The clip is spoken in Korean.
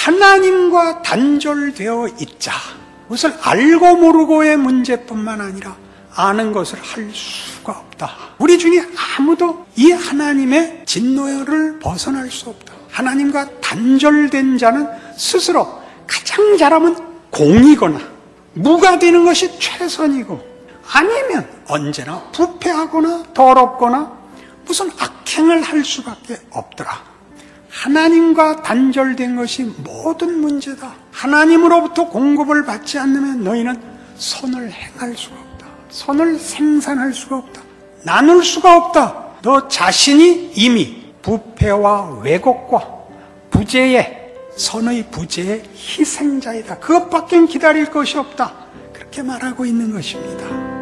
하나님과 단절되어 있자. 그것을 알고 모르고의 문제뿐만 아니라 아는 것을 할 수가 없다. 우리 중에 아무도 이 하나님의 진노를 벗어날 수 없다. 하나님과 단절된 자는 스스로 가장 잘하면 공이거나 무가 되는 것이 최선이고, 아니면 언제나 부패하거나 더럽거나 무슨 악행을 할 수밖에 없더라. 하나님과 단절된 것이 모든 문제다. 하나님으로부터 공급을 받지 않으면 너희는 선을 행할 수가 없다. 선을 생산할 수가 없다. 나눌 수가 없다. 너 자신이 이미 부패와 왜곡과 부재의, 선의 부재의 희생자이다. 그것밖엔 기다릴 것이 없다. 그렇게 말하고 있는 것입니다.